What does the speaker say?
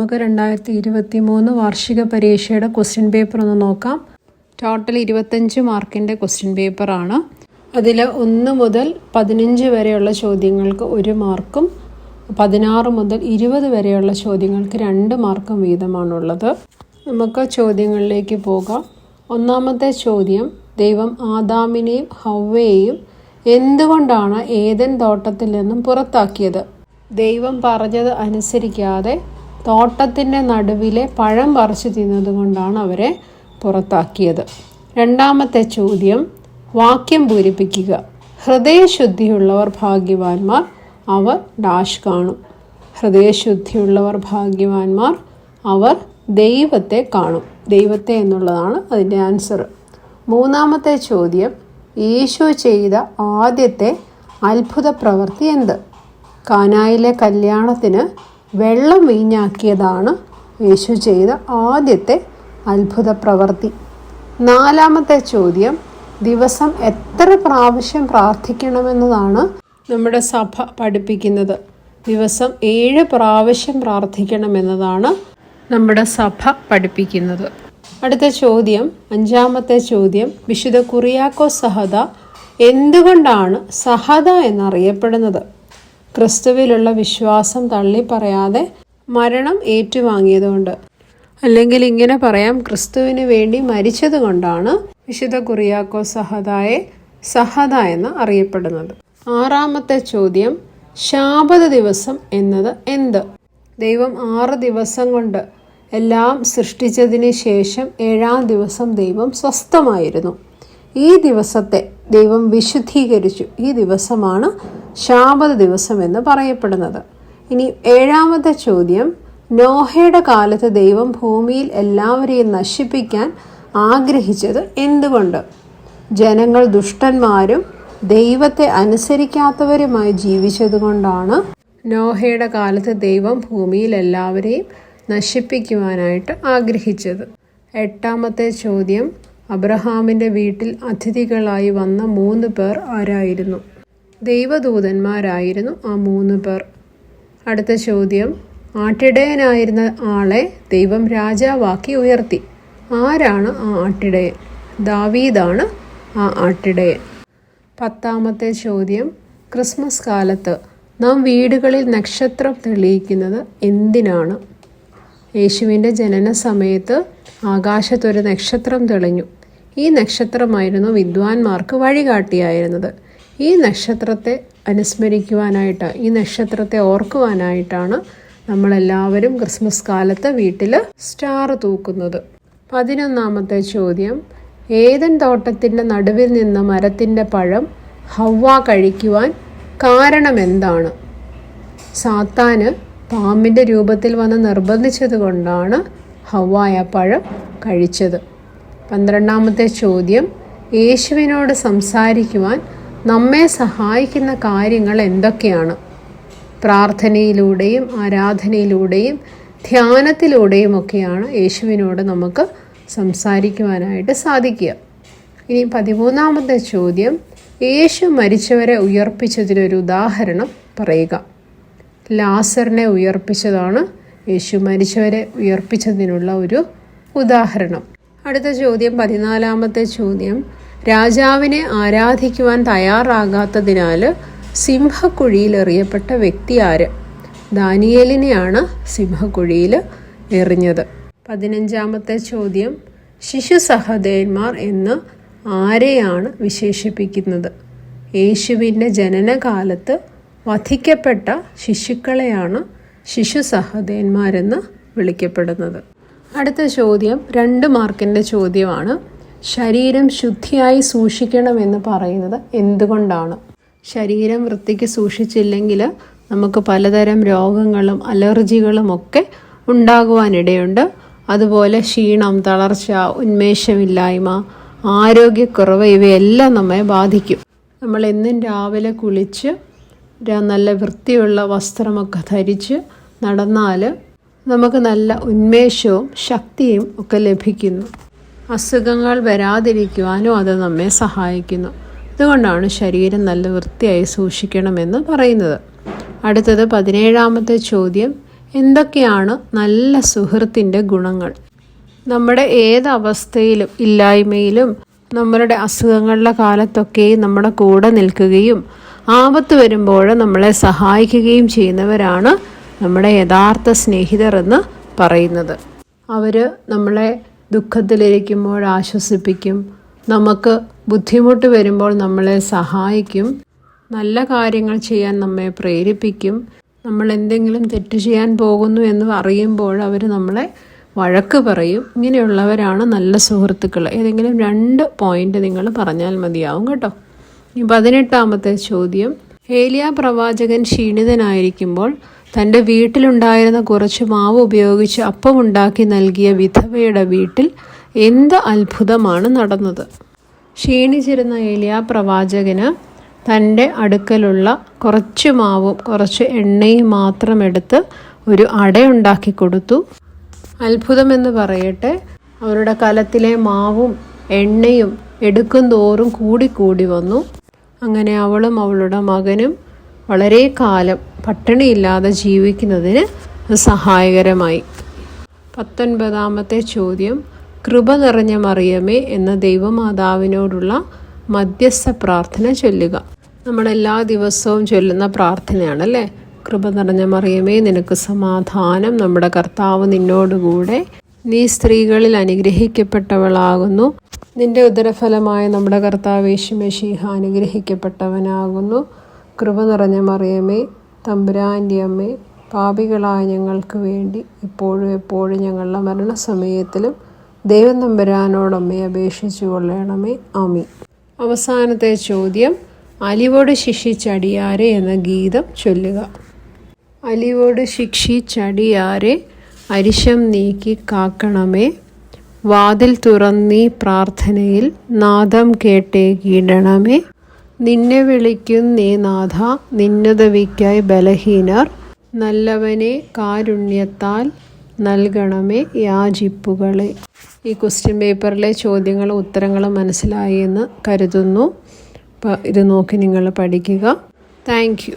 നമുക്ക് 2023 വാർഷിക പരീക്ഷയുടെ ക്വസ്റ്റ്യൻ പേപ്പർ ഒന്ന് നോക്കാം. ടോട്ടൽ 25 മാർക്കിൻ്റെ ക്വസ്റ്റ്യൻ പേപ്പറാണ്. അതിൽ 1 മുതൽ 15 വരെയുള്ള ചോദ്യങ്ങൾക്ക് 1 മാർക്കും 16 മുതൽ 20 വരെയുള്ള ചോദ്യങ്ങൾക്ക് 2 മാർക്കും വീതമാണുള്ളത്. നമുക്ക് ചോദ്യങ്ങളിലേക്ക് പോകാം. ഒന്നാമത്തെ ചോദ്യം, ദൈവം ആദാമിനെയും ഹവ്വയെയും എന്തുകൊണ്ടാണ് ഏദൻ തോട്ടത്തിൽ നിന്നും പുറത്താക്കിയത്? ദൈവം പറഞ്ഞത് അനുസരിക്കാതെ തോട്ടത്തിൻ്റെ നടുവിലെ പഴം പറിച്ചു തിന്നതുകൊണ്ടാണ് അവരെ പുറത്താക്കിയത്. രണ്ടാമത്തെ ചോദ്യം, വാക്യം പൂരിപ്പിക്കുക. ഹൃദയശുദ്ധിയുള്ളവർ ഭാഗ്യവാന്മാർ, അവർ ഡാഷ് കാണും. ഹൃദയശുദ്ധിയുള്ളവർ ഭാഗ്യവാന്മാർ, അവർ ദൈവത്തെ കാണും. ദൈവത്തെ എന്നുള്ളതാണ് അതിൻ്റെ ആൻസർ. മൂന്നാമത്തെ ചോദ്യം, യേശു ചെയ്ത ആദ്യത്തെ അത്ഭുത പ്രവൃത്തി എന്ത്? കാനായിലെ കല്യാണത്തിന് വെള്ളം വീഞ്ഞാക്കിയതാണ് യേശു ചെയ്ത ആദ്യത്തെ അത്ഭുത പ്രവൃത്തി. നാലാമത്തെ ചോദ്യം, ദിവസം എത്ര പ്രാവശ്യം പ്രാർത്ഥിക്കണമെന്നതാണ് നമ്മുടെ സഭ പഠിപ്പിക്കുന്നത്. ദിവസം 7 പ്രാവശ്യം പ്രാർത്ഥിക്കണമെന്നതാണ് നമ്മുടെ സഭ പഠിപ്പിക്കുന്നത്. അടുത്ത ചോദ്യം, അഞ്ചാമത്തെ ചോദ്യം, വിശുദ്ധ കുറിയാക്കോസ് സഹദ എന്തുകൊണ്ടാണ് സഹദ എന്നറിയപ്പെടുന്നത്? ക്രിസ്തുവിലുള്ള വിശ്വാസം തള്ളിപ്പറയാതെ മരണം ഏറ്റുവാങ്ങിയതുകൊണ്ട്. അല്ലെങ്കിൽ ഇങ്ങനെ പറയാം, ക്രിസ്തുവിന് വേണ്ടി മരിച്ചത് കൊണ്ടാണ് വിശുദ്ധ കുറിയാക്കോസ് സഹദായെ സഹദ എന്ന് അറിയപ്പെടുന്നത്. ആറാമത്തെ ചോദ്യം, ശാബത ദിവസം എന്നത് എന്ത്? ദൈവം 6 ദിവസം കൊണ്ട് എല്ലാം സൃഷ്ടിച്ചതിന് ശേഷം 7-ാം ദിവസം ദൈവം സ്വസ്ഥമായിരുന്നു. ഈ ദിവസത്തെ ദൈവം വിശുദ്ധീകരിച്ചു. ഈ ദിവസമാണ് ശാബത ദിവസം എന്ന് പറയപ്പെടുന്നത്. ഇനി 7ാമത്തെ ചോദ്യം, നോഹയുടെ കാലത്ത് ദൈവം ഭൂമിയിൽ എല്ലാവരെയും നശിപ്പിക്കാൻ ആഗ്രഹിച്ചത് എന്തുകൊണ്ട്? ജനങ്ങൾ ദുഷ്ടന്മാരും ദൈവത്തെ അനുസരിക്കാത്തവരുമായി ജീവിച്ചതുകൊണ്ടാണ് നോഹയുടെ കാലത്ത് ദൈവം ഭൂമിയിൽ എല്ലാവരെയും നശിപ്പിക്കുവാനായിട്ട് ആഗ്രഹിച്ചത്. 8ാമത്തെ ചോദ്യം, അബ്രഹാമിൻ്റെ വീട്ടിൽ അതിഥികളായി വന്ന 3 പേർ ആരായിരുന്നു? ദൈവദൂതന്മാരായിരുന്നു ആ 3 പേർ. അടുത്ത ചോദ്യം, ആട്ടിടയനായിരുന്ന ആളെ ദൈവം രാജാവാക്കി ഉയർത്തി. ആരാണ് ആ ആട്ടിടയൻ? ദാവീദാണ് ആ ആട്ടിടയൻ. 10ാമത്തെ ചോദ്യം, ക്രിസ്മസ് കാലത്ത് നാം വീടുകളിൽ നക്ഷത്രം തെളിയിക്കുന്നത് എന്തിനാണ്? യേശുവിൻ്റെ ജനന സമയത്ത് ആകാശത്തൊരു നക്ഷത്രം തെളിഞ്ഞു. ഈ നക്ഷത്രമായിരുന്നു വിദ്വാൻമാർക്ക് വഴികാട്ടിയായിരുന്നത്. ഈ നക്ഷത്രത്തെ അനുസ്മരിക്കുവാനായിട്ട്, ഈ നക്ഷത്രത്തെ ഓർക്കുവാനായിട്ടാണ് നമ്മളെല്ലാവരും ക്രിസ്മസ് കാലത്ത് വീട്ടിൽ സ്റ്റാർ തൂക്കുന്നത്. 11ാമത്തെ ചോദ്യം, ഏദൻ തോട്ടത്തിൻ്റെ നടുവിൽ നിന്ന് മരത്തിൻ്റെ പഴം ഹവ്വ കഴിക്കുവാൻ കാരണം എന്താണ്? സാത്താന് പാമ്പിൻ്റെ രൂപത്തിൽ വന്ന് നിർബന്ധിച്ചത് കൊണ്ടാണ് ഹവ്വ ആ പഴം കഴിച്ചത്. 12ാമത്തെ ചോദ്യം, യേശുവിനോട് സംസാരിക്കുവാൻ നമ്മെ സഹായിക്കുന്ന കാര്യങ്ങൾ എന്തൊക്കെയാണ്? പ്രാർത്ഥനയിലൂടെയും ആരാധനയിലൂടെയും ധ്യാനത്തിലൂടെയും ഒക്കെയാണ് യേശുവിനോട് നമുക്ക് സംസാരിക്കുവാനായിട്ട് സാധിക്കുക. ഇനി 13ാമത്തെ ചോദ്യം, യേശു മരിച്ചവരെ ഉയർപ്പിച്ചതിനൊരു ഉദാഹരണം പറയുക. ലാസറിനെ ഉയർപ്പിച്ചതാണ് യേശു മരിച്ചവരെ ഉയർപ്പിച്ചതിനുള്ള ഒരു ഉദാഹരണം. അടുത്ത ചോദ്യം, 14ാമത്തെ ചോദ്യം, രാജാവിനെ ആരാധിക്കുവാൻ തയ്യാറാകാത്തതിനാൽ സിംഹക്കുഴിയിൽ എറിയപ്പെട്ട വ്യക്തി ആര്? ദാനിയേലിനെയാണ് സിംഹക്കുഴിയിൽ എറിഞ്ഞത്. 15ാമത്തെ ചോദ്യം, ശിശു സഹോദരന്മാർ എന്ന് ആരെയാണ് വിശേഷിപ്പിക്കുന്നത്? യേശുവിൻ്റെ ജനനകാലത്ത് വധിക്കപ്പെട്ട ശിശുക്കളെയാണ് ശിശു സഹോദരന്മാരെന്ന് വിളിക്കപ്പെടുന്നത്. അടുത്ത ചോദ്യം 2 മാർക്കിൻ്റെ ചോദ്യമാണ്. ശരീരം ശുദ്ധിയായി സൂക്ഷിക്കണമെന്ന് പറയുന്നത് എന്തുകൊണ്ടാണ്? ശരീരം വൃത്തിക്ക് സൂക്ഷിച്ചില്ലെങ്കിൽ നമുക്ക് പലതരം രോഗങ്ങളും അലർജികളും ഒക്കെ ഉണ്ടാകുവാനിടയുണ്ട്. അതുപോലെ ക്ഷീണം, തളർച്ച, ഉന്മേഷമില്ലായ്മ, ആരോഗ്യക്കുറവ് ഇവയെല്ലാം നമ്മെ ബാധിക്കും. നമ്മൾ എന്നും രാവിലെ കുളിച്ച് നല്ല വൃത്തിയുള്ള വസ്ത്രമൊക്കെ ധരിച്ച് നടന്നാൽ നമുക്ക് നല്ല ഉന്മേഷവും ശക്തിയും ഒക്കെ ലഭിക്കുന്നു. അസുഖങ്ങൾ വരാതിരിക്കുവാനും അത് നമ്മെ സഹായിക്കുന്നു. അതുകൊണ്ടാണ് ശരീരം നല്ല വൃത്തിയായി സൂക്ഷിക്കണമെന്ന് പറയുന്നത്. അടുത്തത് 17ാമത്തെ ചോദ്യം, എന്തൊക്കെയാണ് നല്ല സുഹൃത്തിൻ്റെ ഗുണങ്ങൾ? നമ്മുടെ ഏതവസ്ഥയിലും ഇല്ലായ്മയിലും നമ്മളുടെ അസുഖങ്ങളുടെ കാലത്തൊക്കെയും നമ്മുടെ കൂടെ നിൽക്കുകയും ആപത്ത് വരുമ്പോൾ നമ്മളെ സഹായിക്കുകയും ചെയ്യുന്നവരാണ് നമ്മുടെ യഥാർത്ഥ സ്നേഹിതർ എന്ന് പറയുന്നത്. അവർ നമ്മളെ ദുഃഖത്തിലിരിക്കുമ്പോൾ ആശ്വസിപ്പിക്കും, നമുക്ക് ബുദ്ധിമുട്ട് വരുമ്പോൾ നമ്മളെ സഹായിക്കും, നല്ല കാര്യങ്ങൾ ചെയ്യാൻ നമ്മെ പ്രേരിപ്പിക്കും. നമ്മൾ എന്തെങ്കിലും തെറ്റ് ചെയ്യാൻ പോകുന്നു എന്ന് അറിയുമ്പോൾ അവർ നമ്മളെ വഴക്ക് പറയും. ഇങ്ങനെയുള്ളവരാണ് നല്ല സുഹൃത്തുക്കൾ. ഏതെങ്കിലും 2 പോയിന്റ് നിങ്ങൾ പറഞ്ഞാൽ മതിയാവും കേട്ടോ. 18ാമത്തെ ചോദ്യം, ഏലിയ പ്രവാചകൻ ക്ഷീണിതനായിരിക്കുമ്പോൾ തൻ്റെ വീട്ടിലുണ്ടായിരുന്ന കുറച്ച് മാവ് ഉപയോഗിച്ച് അപ്പമുണ്ടാക്കി നൽകിയ വിധവയുടെ വീട്ടിൽ എന്ത് അത്ഭുതമാണ് നടന്നത്? ക്ഷീണിച്ചിരുന്ന ഏലിയ പ്രവാചകന് തൻ്റെ അടുക്കലുള്ള കുറച്ച് മാവും കുറച്ച് എണ്ണയും മാത്രം എടുത്ത് ഒരു അടയുണ്ടാക്കി കൊടുത്തു. അത്ഭുതമെന്ന് പറയട്ടെ, അവരുടെ കലത്തിലെ മാവും എണ്ണയും എടുക്കും തോറും കൂടിക്കൂടി വന്നു. അങ്ങനെ അവളും അവളുടെ മകനും വളരെ കാലം പട്ടിണിയില്ലാതെ ജീവിക്കുന്നതിന് സഹായകരമായി. 19ാമത്തെ ചോദ്യം, കൃപ നിറഞ്ഞ മറിയമേ എന്ന ദൈവമാതാവിനോടുള്ള മധ്യസ്ഥ പ്രാർത്ഥന ചൊല്ലുക. നമ്മളെല്ലാ ദിവസവും ചൊല്ലുന്ന പ്രാർത്ഥനയാണല്ലേ. കൃപ നിറഞ്ഞ മറിയമേ, നിനക്ക് സമാധാനം, നമ്മുടെ കർത്താവ് നിന്നോടുകൂടെ, നീ സ്ത്രീകളിൽ അനുഗ്രഹിക്കപ്പെട്ടവളാകുന്നു, നിന്റെ ഉദരഫലമായ നമ്മുടെ കർത്താവ് യേശു മിശിഹ അനുഗ്രഹിക്കപ്പെട്ടവനാകുന്നു. കൃപ നിറഞ്ഞ മറിയമേ, തമ്പുരാൻ്റെ അമ്മേ, പാപികളായ ഞങ്ങൾക്ക് വേണ്ടി ഇപ്പോഴും എപ്പോഴും ഞങ്ങളുടെ മരണസമയത്തിലും ദൈവം തമ്പുരാനോടമ്മയെ അപേക്ഷിച്ചു കൊള്ളണമേ. ആമീൻ. അവസാനത്തെ ചോദ്യം, അലിവോട് ശിക്ഷിച്ചടിയാരെ എന്ന ഗീതം ചൊല്ലുക. അലിവോട് ശിക്ഷിച്ചടിയാരെ അരിശം നീക്കി കാക്കണമേ, വാതിൽ തുറന്നീ പ്രാർത്ഥനയിൽ നാദം കേട്ടേ കീടണമേ. നിന്നെ വിളിക്കുന്നേ നാഥ, നിന്നുദവിക്കായി ബലഹീനർ, നല്ലവനെ കാരുണ്യത്താൽ നൽകണമേ യാചിപ്പുകളെ. ഈ ക്വസ്റ്റ്യൻ പേപ്പറിലെ ചോദ്യങ്ങളും ഉത്തരങ്ങളും മനസ്സിലായി എന്ന് കരുതുന്നു. അപ്പോൾ ഇത് നോക്കി നിങ്ങൾ പഠിക്കുക. Thank you.